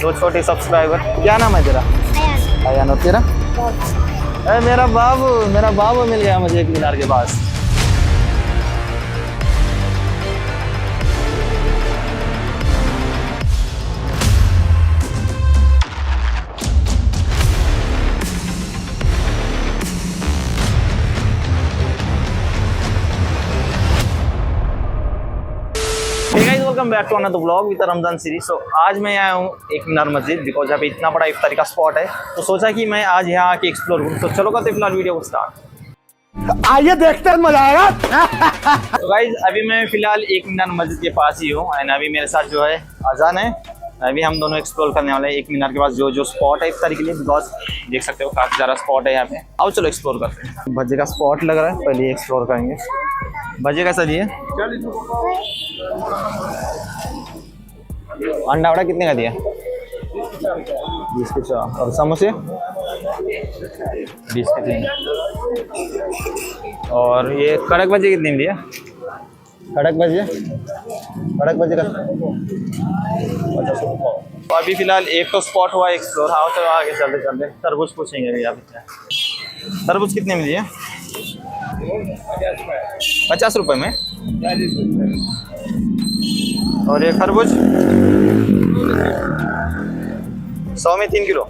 दो छोटे सब्सक्राइबर। क्या नाम है तेरा? अयान। और तेरा? अरे मेरा बाबू मिल गया मुझे एक मीनार के पास। Welcome back to another vlog with Ramzan series. So आज मैं आया हूँ एक मीनार मस्जिद, बिकॉज यहाँ पे इतना बड़ा इफ्तारी का स्पॉट है, तो सोचा कि मैं आज यहाँ आके एक्सप्लोर करूँ। तो चलो करते फिलहाल वीडियो को स्टार्ट। आइए देखते हैं, मजा आएगा। तो गाइज अभी मैं फिलहाल एक मीनार मस्जिद के पास ही हूँ एंड अभी मेरे साथ जो है अजान है। अभी हम दोनों एक्सप्लोर करने वाले हैं एक मीनार के पास जो स्पॉट है इफ्तारी के लिए, बिकॉज देख सकते हो काफ़ी ज़्यादा स्पॉट है यहाँ पे। आओ चलो एक्सप्लोर करते हैं। भज्जे का स्पॉट लग रहा है, पहले एक्सप्लोर करेंगे। भज्जे कैसा दिए? अंडा वड़ा कितने का दिया? 20 के 4। और समोसे 20 के 3। और ये कड़क भजी कितने में दिया? कड़क भजी का 50 रुपये। तो अभी फिलहाल एक तो स्पॉट हुआ एक्सप्लोर। हाँ चलो आगे चलते तरबूज पूछेंगे अभी। आप तरबूज कितने में दिए? 50 रुपये में। और ये खरबूज 100 में 3 किलो।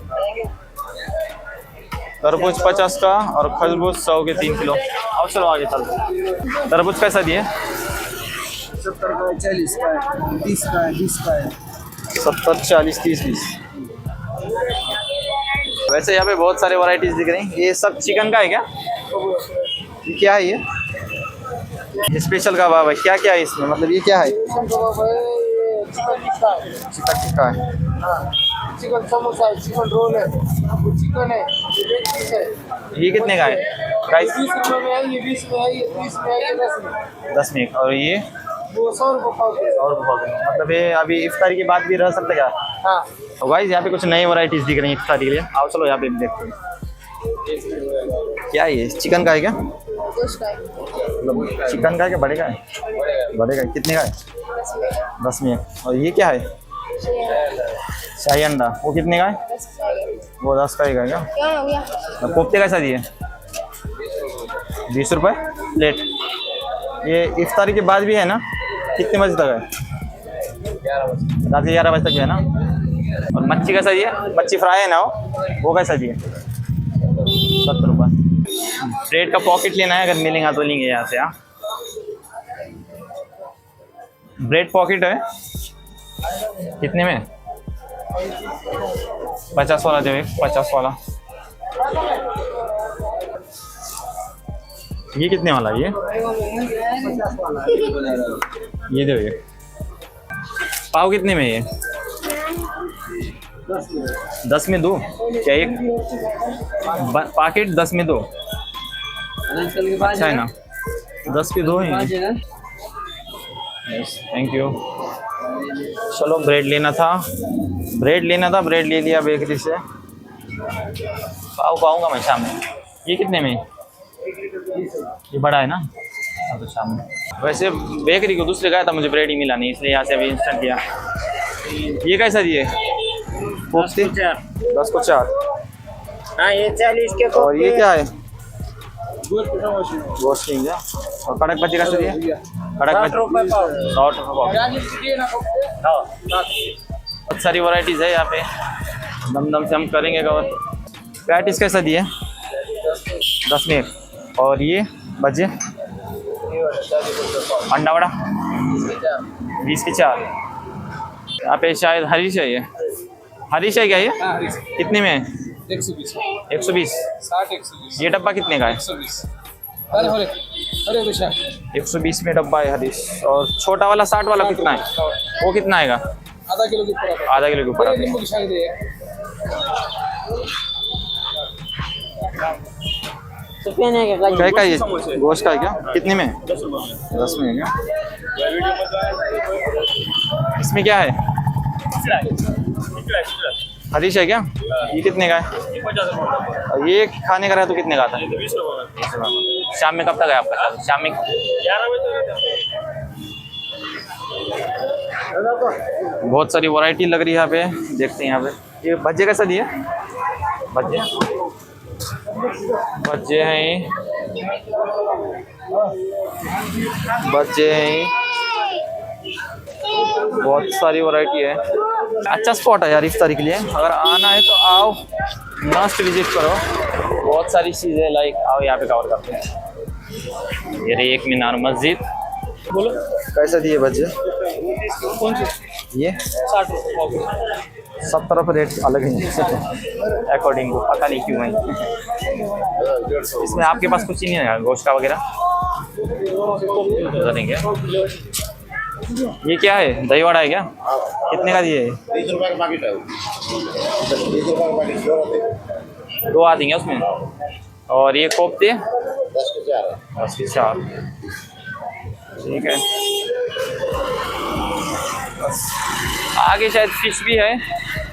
तरबूज 50 का और खरबूज 100 के 3 किलो। और चलो आगे चलते। तरबूज कैसा दिए? 70 का 40 का 30 का 20 का 70 40 30 20। वैसे यहाँ पे बहुत सारे वैरायटीज दिख रही हैं। ये सब चिकन का है क्या? ये क्या है? ये स्पेशल कबाब है। क्या क्या है इसमें, मतलब ये क्या है? चिकन टिक्का है, चिकन समोसा है, चिकन रोल है, चिकन है, ये कितने का है? प्राइस 20 रुपये में है, ये 20 में है, ये 30 में है, ये 10 में। 10 में। और ये वो 100 रुपये पाव के। 100 रुपये। मतलब ये अभी इफ्तारी के बाद भी रह सकते क्या? हाँ। तो गाइस यहाँ पे कुछ नई वैरायटीज दिख रही हैं इफ्तारी के लिए। आओ चलो यहाँ पे देखते हैं। क्या है ये? चिकन का है क्या? मतलब चिकन का है क्या? बड़े का है? बड़े का है। कितने का है? 10 में। और ये क्या है? शाही अंडा। वो कितने का है? वो 10 का ही का है क्या? कोफ्ते कैसा दिए? 20 रुपये प्लेट। ये इफ्तारी के बाद भी है ना? कितने बजे तक है? रात के 11 बजे तक भी है ना? और मच्छी कैसा दिए? मच्छी फ्राई है ना वो कैसा दिए? 70 रुपये। ब्रेड का पॉकेट लेना है, अगर मिलेगा तो लेंगे यहाँ से। हाँ ब्रेड पॉकेट है कितने में? 50 वाला जो है, 50 वाला। ये कितने वाला? ये दो। ये पाव कितने में? ये 10 में 2 क्या? एक पैकेट 10 में 2। अच्छा है ना? 10 के 2 हैं। Yes thank you. चलो ब्रेड लेना था, ब्रेड ले लिया बेकरी से। पाव पाऊंगा मैं शाम में। ये कितने में? ये बड़ा है ना? तो शाम में। वैसे बेकरी को दूसरे गया था, मुझे ब्रेड ही मिला नहीं, इसलिए यहाँ से अभी इंस्टेंट किया। ये कैसा दिए? 10 को 4। हाँ ये 40 के। और ये क्या है? गोश्त किंग है। और कड़क भजी कैसे दिए? कड़क भजी 60 रुपये पाव। बहुत सारी वैरायटीज़ है यहाँ पे, दम से हम करेंगे कवर। पैटिस कैसा दिए? 10 में। और ये भजे अंडा वड़ा 20 के 4। यहाँ पे शायद हरीश है। ये हरीश है क्या? ये कितने में है? 120 120। 60 ये डब्बा कितने का है? 120। अरे 120 में डब्बा है हरीश। और छोटा वाला 60 वाला कितना है? वो कितना आएगा? आधा किलो के ऊपर। आधा किलो के ऊपर आता है। नींबू की शाही दे। क्या का ये गोश्त का है क्या? कितने में? 10 में है क्या? इसमें क्या है? हरीश है क्या? ये कितने का है? और ये खाने का रहा तो कितने का आता है? 20 रुपये। शाम में कब तक है आपका? शाम में 11 बजे। बहुत सारी वैरायटी लग रही है यहाँ पे, देखते हैं यहाँ पे। ये भज्जे कैसा दिए? भज्जे भज्जे हैं, भज्जे हैं, बहुत सारी वैरायटी है। अच्छा स्पॉट है यार इफ्तारी के लिए, अगर आना है तो आओ, मस्ट विजिट करो। बहुत सारी चीज़ें लाइक आओ यहाँ पे कवर करते हैं। ये रही एक मीनार मस्जिद। बोलो कैसा दिए भज्जे? कौन सी? ये 60 रुपये। सब तरफ रेट अलग ही है अकॉर्डिंग को, पता नहीं क्यों है। इसमें आपके पास कुछ ही नहीं है गोश्ता वगैरह? ये क्या है, दही वड़ा है क्या? कितने का दिए? 20 रुपये का पैकेट है। 20 रुपये का पैकेट 2 आती हैं उसमें। और ये कोफ्ते 10 के 4 है। 10 के 4, ठीक है। बस आगे शायद फिश भी है,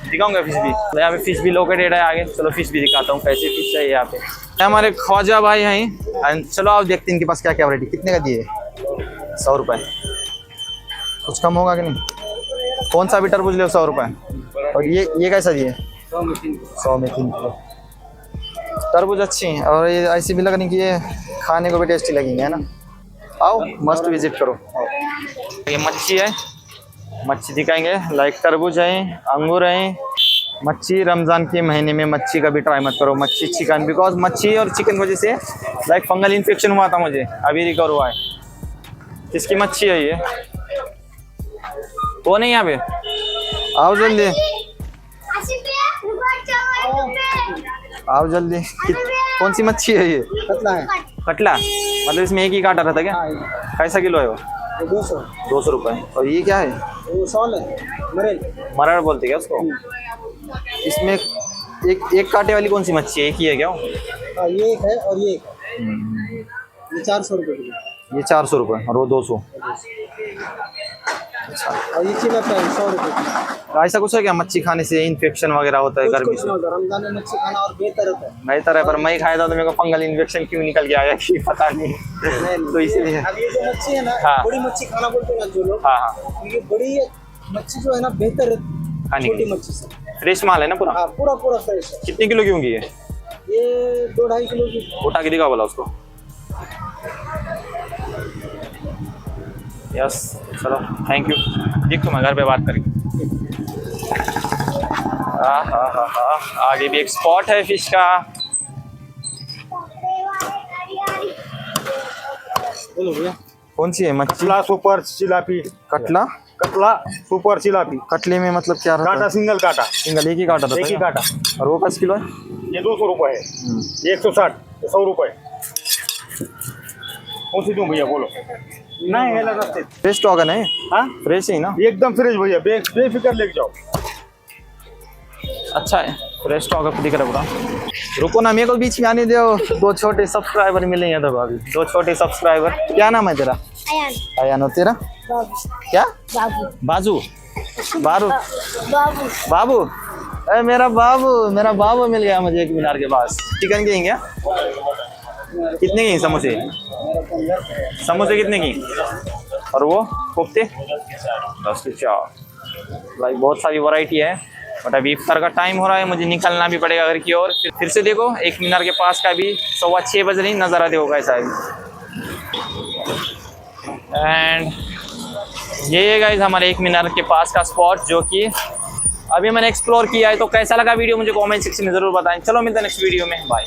दिखाऊंगा फिश भी। तो यहाँ पे फिश भी लोकेटेड है आगे, चलो फिश भी दिखाता हूँ कैसे फिश है यहाँ पे। हमारे ख्वाजा भाई हैं, चलो आप देखते हैं इनके पास क्या क्या वैरायटी। कितने का दिए? 100 रुपये। कुछ कम होगा कि नहीं? कौन सा भी तरबूज ले 100 रुपये। और ये कैसा दिए? 100 में 3 किलो। तरबूज अच्छी हैं और ये ऐसी भी लग रही कि ये खाने को भी टेस्टी लगेंगे, है ना? आओ मस्ट विजिट करो। ये मच्छी है, मच्छी दिखाएंगे। लाइक तरबूज है, अंगूर है, मच्छी। रमज़ान के महीने में मच्छी का भी ट्राई मत करो, मच्छी चिकन, बिकॉज मच्छी और चिकन की वजह से लाइक फंगल इन्फेक्शन हुआ था मुझे, अभी रिकवर हुआ है। किसकी मच्छी है ये? वो नहीं यहाँ पे, आओ जल्दी, आओ जल्दी। कौन सी मच्छी है ये? कतला है। कटला, मतलब इसमें एक ही काटा रहता क्या? कैसा किलो है वो? 200। 200 रुपये। और ये क्या है? वो सॉल है, मरेल। मरड़ बोलते क्या उसको? इसमें एक कांटे वाली कौन सी मच्छी है? एक ही है क्या वो? हाँ, ये एक है और ये एक है। ये 400 रुपये किलो। ये 400 रुपये और वो 200। और ये चिलापिया है 100 रुपये किलो। ऐसा कुछ है क्या मच्छी खाने से इन्फेक्शन वगैरह होता है गर्मी कुछ से? नहीं होता, रमजान में मच्छी खाना और बेहतर होता है। बेहतर है, पर मैं ही खाया था तो मेरे को फंगल इन्फेक्शन क्यों निकल के आया कि पता नहीं। तो इसीलिए अब ये जो मच्छी है ना, हाँ। बड़ी मच्छी खाना बोलते हैं ना जो लोग, हाँ हाँ, ये बड़ी मच्छी जो है ना बेहतर है खाने के छोटी लिए। मच्छी से। फ्रेश माल है ना पूरा? हाँ, पूरा पूरा फ्रेश है। कितने किलो की होंगी ये? ये 2-2.5 किलो की। उठा के दिखा बोला उसको। यस, चलो थैंक यू। देख तो मैं घर पे बात करेंगे। आगे भी एक स्पॉट है फिश का। बोलो भैया। कौन सी है मच्छी? कतला सुपर चिलापी। कटला? कतला सुपर चिलापी। कटले में मतलब क्या रहता काटा है? सिंगल काटा। सिंगल एक ही काटा रहता एक ही है? काटा। और वो 5 किलो है? ये 200 रुपये है। ये 160, 100 रुपये। कौन सी दूँ भैया बोलो? नहीं है लगा से। फ्रेश तो है? हाँ, फ्रेश ही ना? एकदम फ्रेश भैया, बेफिक्र लेके जाओ। अच्छा है, फ्रेश स्टॉक दिख रहा है पूरा। रुको ना, मेरे को बीच में आने दो। 2 छोटे सब्सक्राइबर मिलेंगे तो भाभी, 2 छोटे सब्सक्राइबर। क्या नाम है तेरा? अयान। अयान। और तेरा? बाबू। क्या? बाबू। बाजू? बारू? बाबू। बाबू? अरे मेरा बाबू मिल गया मुझे एक मीनार के पास। चिकन की क्या? कितने की समोसे? समोसे कितने की? और वो कोफ्ते? 10 के 4। लाइक बहुत सारी वैरायटी है, बट अभी इफ्तार का टाइम हो रहा है, मुझे निकलना भी पड़ेगा घर की ओर। फिर से देखो एक मीनार के पास का भी 6:15 बज रही, नज़ारा देखो कैसा है। एंड ये है गाइस हमारे एक मीनार के पास का स्पॉट, जो कि अभी मैंने एक्सप्लोर किया है। तो कैसा लगा वीडियो मुझे कमेंट सेक्शन में ज़रूर बताएं। चलो मिलते हैं नेक्स्ट वीडियो में, बाय।